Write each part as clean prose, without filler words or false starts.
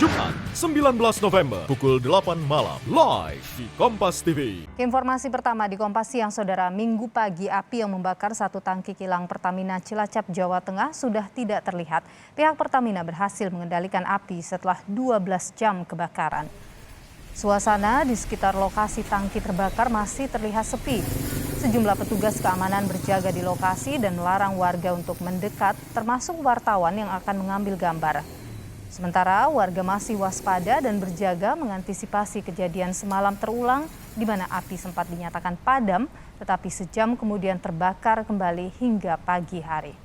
Jumat 19 November pukul 8 malam live di Kompas TV. Informasi pertama di Kompas Siang, Saudara. Minggu pagi api yang membakar satu tangki kilang Pertamina Cilacap, Jawa Tengah sudah tidak terlihat. Pihak Pertamina berhasil mengendalikan api setelah 12 jam kebakaran. Suasana di sekitar lokasi tangki terbakar masih terlihat sepi. Sejumlah petugas keamanan berjaga di lokasi dan melarang warga untuk mendekat, termasuk wartawan yang akan mengambil gambar. Sementara warga masih waspada dan berjaga mengantisipasi kejadian semalam terulang di mana api sempat dinyatakan padam tetapi sejam kemudian terbakar kembali hingga pagi hari.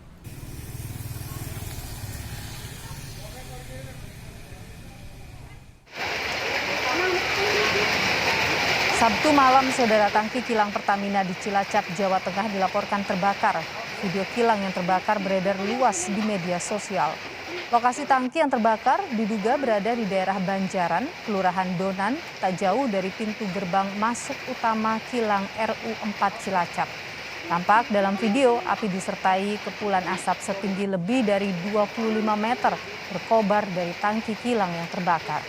Sabtu malam, Saudara, tangki kilang Pertamina di Cilacap, Jawa Tengah dilaporkan terbakar. Video kilang yang terbakar beredar luas di media sosial. Lokasi tangki yang terbakar diduga berada di daerah Banjaran, Kelurahan Donan, tak jauh dari pintu gerbang masuk utama kilang RU4 Cilacap. Tampak dalam video api disertai kepulan asap setinggi lebih dari 25 meter berkobar dari tangki kilang yang terbakar.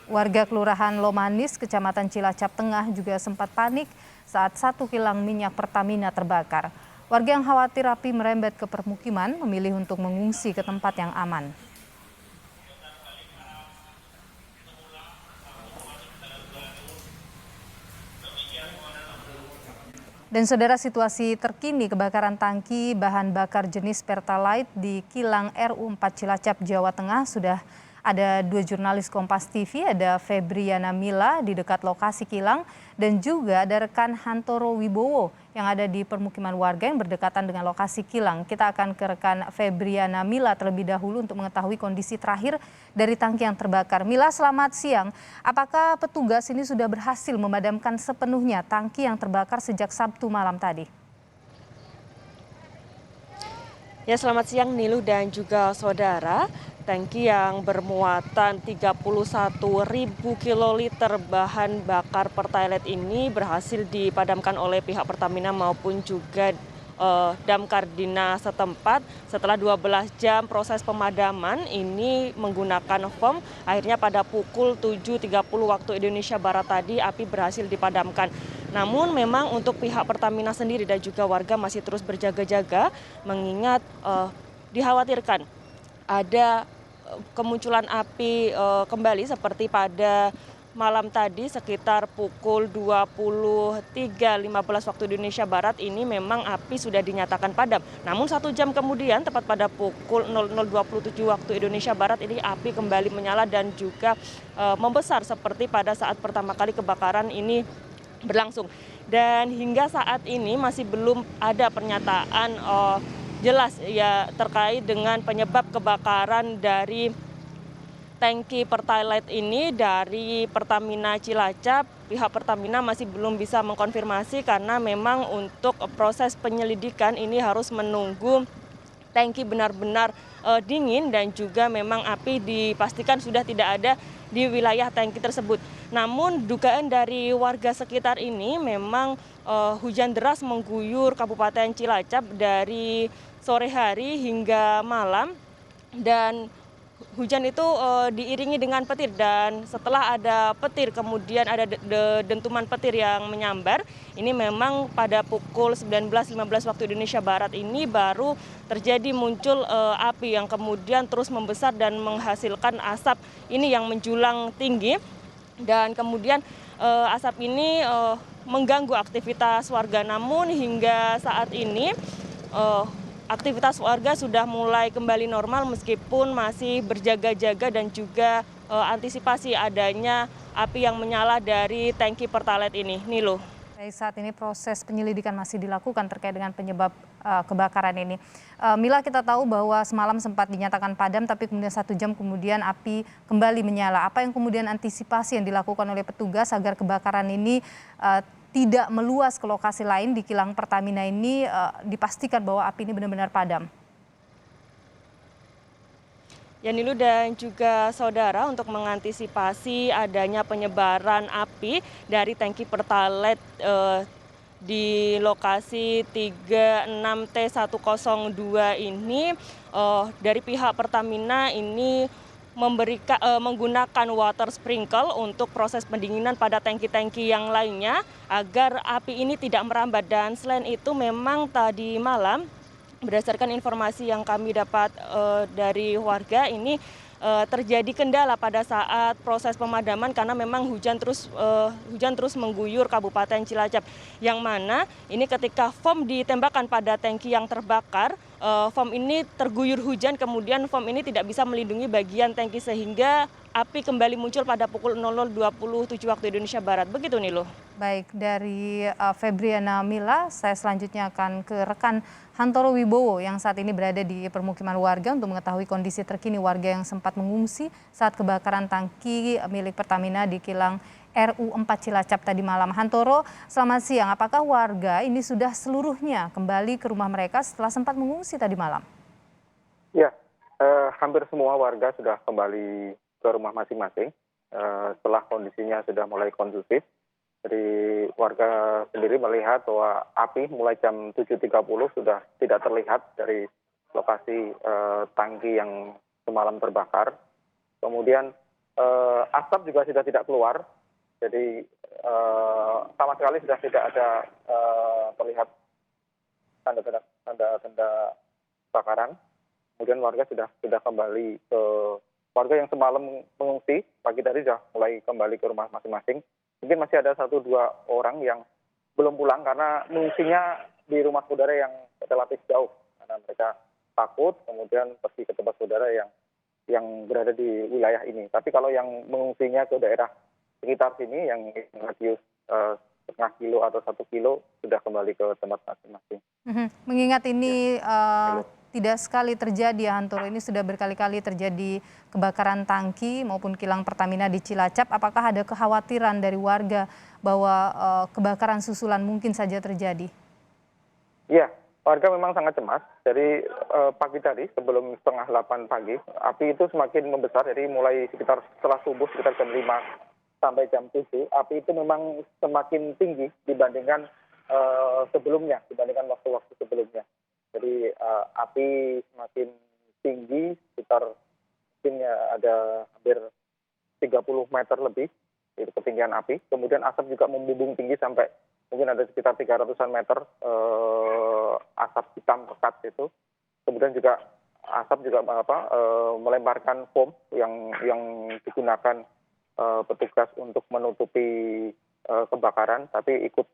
Warga Kelurahan Lomanis, Kecamatan Cilacap Tengah juga sempat panik saat satu kilang minyak Pertamina terbakar. Warga yang khawatir api merembet ke permukiman memilih untuk mengungsi ke tempat yang aman. Dan Saudara, situasi terkini kebakaran tangki bahan bakar jenis Pertalite di kilang RU4 Cilacap, Jawa Tengah sudah ada dua jurnalis Kompas TV, ada Febriana Mila di dekat lokasi kilang dan juga ada rekan Hantoro Wibowo yang ada di permukiman warga yang berdekatan dengan lokasi kilang. Kita akan ke rekan Febriana Mila terlebih dahulu untuk mengetahui kondisi terakhir dari tangki yang terbakar. Mila, selamat siang. Apakah petugas ini sudah berhasil memadamkan sepenuhnya tangki yang terbakar sejak Sabtu malam tadi? Ya, selamat siang Nilu dan juga saudara. Tangki yang bermuatan 31.000 kiloliter bahan bakar Pertalite ini berhasil dipadamkan oleh pihak Pertamina maupun juga damkar dinas setempat. Setelah 12 jam proses pemadaman ini menggunakan foam, akhirnya pada pukul 7.30 waktu Indonesia Barat tadi api berhasil dipadamkan. Namun memang untuk pihak Pertamina sendiri dan juga warga masih terus berjaga-jaga mengingat dikhawatirkan ada kemunculan api kembali seperti pada malam tadi sekitar pukul 23.15 waktu Indonesia Barat. Ini memang api sudah dinyatakan padam. Namun 1 jam kemudian tepat pada pukul 00.27 waktu Indonesia Barat ini api kembali menyala dan juga membesar seperti pada saat pertama kali kebakaran ini berlangsung. Dan hingga saat ini masih belum ada pernyataan jelas ya terkait dengan penyebab kebakaran dari tangki Pertalite ini dari Pertamina Cilacap. Pihak Pertamina masih belum bisa mengkonfirmasi karena memang untuk proses penyelidikan ini harus menunggu tangki benar-benar dingin dan juga memang api dipastikan sudah tidak ada di wilayah tangki tersebut. Namun dugaan dari warga sekitar ini memang hujan deras mengguyur Kabupaten Cilacap dari sore hari hingga malam dan hujan itu diiringi dengan petir dan setelah ada petir kemudian ada dentuman petir yang menyambar. Ini memang pada pukul 19.15 waktu Indonesia Barat ini baru terjadi muncul api yang kemudian terus membesar dan menghasilkan asap ini yang menjulang tinggi dan kemudian asap ini mengganggu aktivitas warga. Namun hingga saat ini aktivitas warga sudah mulai kembali normal meskipun masih berjaga-jaga dan juga antisipasi adanya api yang menyala dari tangki Pertalite ini. Nilo. Baik, saat ini proses penyelidikan masih dilakukan terkait dengan penyebab kebakaran ini. Mila, kita tahu bahwa semalam sempat dinyatakan padam tapi kemudian 1 jam kemudian api kembali menyala. Apa yang kemudian antisipasi yang dilakukan oleh petugas agar kebakaran ini tidak meluas ke lokasi lain di kilang Pertamina ini, dipastikan bahwa api ini benar-benar padam? Ya Nilu dan juga saudara, untuk mengantisipasi adanya penyebaran api dari tangki Pertalite di lokasi 36T102 ini dari pihak Pertamina ini menggunakan water sprinkle untuk proses pendinginan pada tangki-tangki yang lainnya agar api ini tidak merambat. Dan selain itu memang tadi malam berdasarkan informasi yang kami dapat dari warga ini terjadi kendala pada saat proses pemadaman karena memang hujan terus mengguyur Kabupaten Cilacap, yang mana ini ketika foam ditembakkan pada tangki yang terbakar, foam ini terguyur hujan, kemudian foam ini tidak bisa melindungi bagian tangki sehingga api kembali muncul pada pukul 00.27 waktu Indonesia Barat. Begitu Nilo. Baik, dari Febriana Mila, saya selanjutnya akan ke rekan Hantoro Wibowo yang saat ini berada di permukiman warga untuk mengetahui kondisi terkini warga yang sempat mengungsi saat kebakaran tangki milik Pertamina di kilang RU4 Cilacap tadi malam. Hantoro, selamat siang. Apakah warga ini sudah seluruhnya kembali ke rumah mereka setelah sempat mengungsi tadi malam? Ya, hampir semua warga sudah kembali ke rumah masing-masing setelah kondisinya sudah mulai kondusif. Jadi warga sendiri melihat bahwa api mulai jam 7.30 sudah tidak terlihat dari lokasi tangki yang semalam terbakar. Kemudian asap juga sudah tidak keluar. Jadi sama sekali sudah tidak ada terlihat tanda-tanda kebakaran. Kemudian warga sudah kembali ke warga yang semalam mengungsi pagi tadi sudah mulai kembali ke rumah masing-masing. Mungkin masih ada 1-2 orang yang belum pulang karena mengungsinya di rumah saudara yang relatif jauh karena mereka takut kemudian pergi ke tempat saudara yang berada di wilayah ini. Tapi kalau yang mengungsinya ke daerah sekitar sini yang radius setengah kilo atau 1 kilo sudah kembali ke tempat masing-masing. Mengingat ini tidak sekali terjadi ya Hantoro, ini sudah berkali-kali terjadi kebakaran tangki maupun kilang Pertamina di Cilacap. Apakah ada kekhawatiran dari warga bahwa kebakaran susulan mungkin saja terjadi? Iya, warga memang sangat cemas. Dari pagi tadi sebelum 7:30 pagi, api itu semakin membesar. Jadi mulai sekitar setelah subuh sekitar jam 5 sampai jam 7, api itu memang semakin tinggi dibandingkan sebelumnya, dibandingkan waktu-waktu sebelumnya. Jadi api semakin tinggi, sekitar mungkin ya ada hampir 30 meter lebih itu ketinggian api. Kemudian asap juga membumbung tinggi sampai mungkin ada sekitar 300-an meter asap hitam pekat itu. Kemudian juga asap juga melemparkan foam yang digunakan petugas untuk menutupi kebakaran, tapi ikut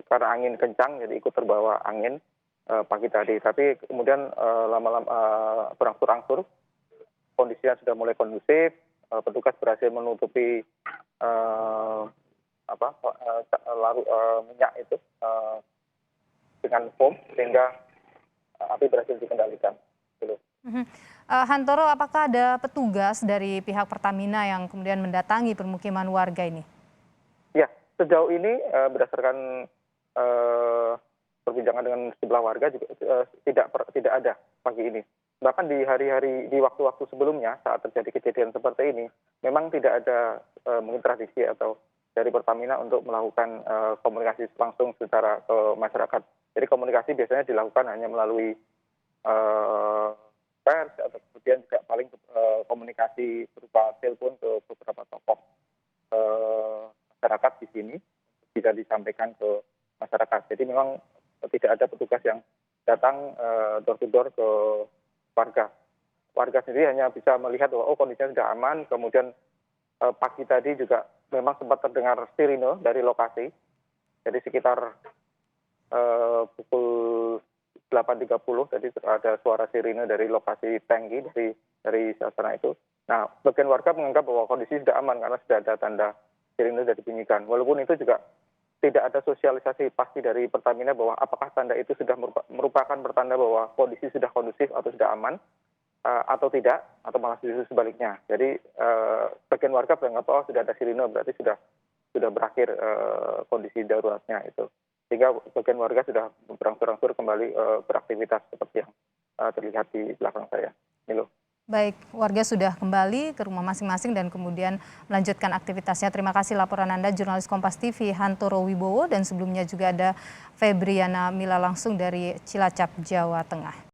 karena angin kencang jadi ikut terbawa angin pagi tadi. Tapi kemudian lama-lama berangsur-angsur kondisinya sudah mulai kondusif, petugas berhasil menutupi minyak itu dengan foam sehingga api berhasil dikendalikan. Hantoro, apakah ada petugas dari pihak Pertamina yang kemudian mendatangi permukiman warga ini? Ya, sejauh ini berdasarkan perbincangan dengan sejumlah warga juga tidak ada pagi ini. Bahkan di hari-hari di waktu-waktu sebelumnya saat terjadi kejadian seperti ini, memang tidak ada mungkin tradisi atau dari Pertamina untuk melakukan komunikasi langsung secara ke masyarakat. Jadi komunikasi biasanya dilakukan hanya melalui pers atau kemudian juga paling komunikasi berupa telepon ke beberapa tokoh masyarakat di sini bisa disampaikan ke masyarakat. Jadi memang tidak ada petugas yang datang door to door ke warga. Warga sendiri hanya bisa melihat bahwa kondisinya sudah aman. Kemudian pagi tadi juga memang sempat terdengar sirine dari lokasi. Jadi sekitar pukul 8.30 tadi ada suara sirine dari lokasi tangki dari sana itu. Nah, bagian warga menganggap bahwa kondisi sudah aman karena sudah ada tanda sirine sudah dibunyikan. Walaupun itu juga tidak ada sosialisasi pasti dari Pertamina bahwa apakah tanda itu sudah merupakan pertanda bahwa kondisi sudah kondusif atau sudah aman atau tidak, atau malah justru sebaliknya. Jadi bagian warga menganggap sudah ada sirine berarti sudah berakhir kondisi daruratnya itu. Sehingga bagian warga sudah berangsur-angsur kembali beraktivitas seperti yang terlihat di belakang saya. Milo. Baik, warga sudah kembali ke rumah masing-masing dan kemudian melanjutkan aktivitasnya. Terima kasih laporan Anda, jurnalis Kompas TV Hantoro Wibowo, dan sebelumnya juga ada Febriana Mila langsung dari Cilacap, Jawa Tengah.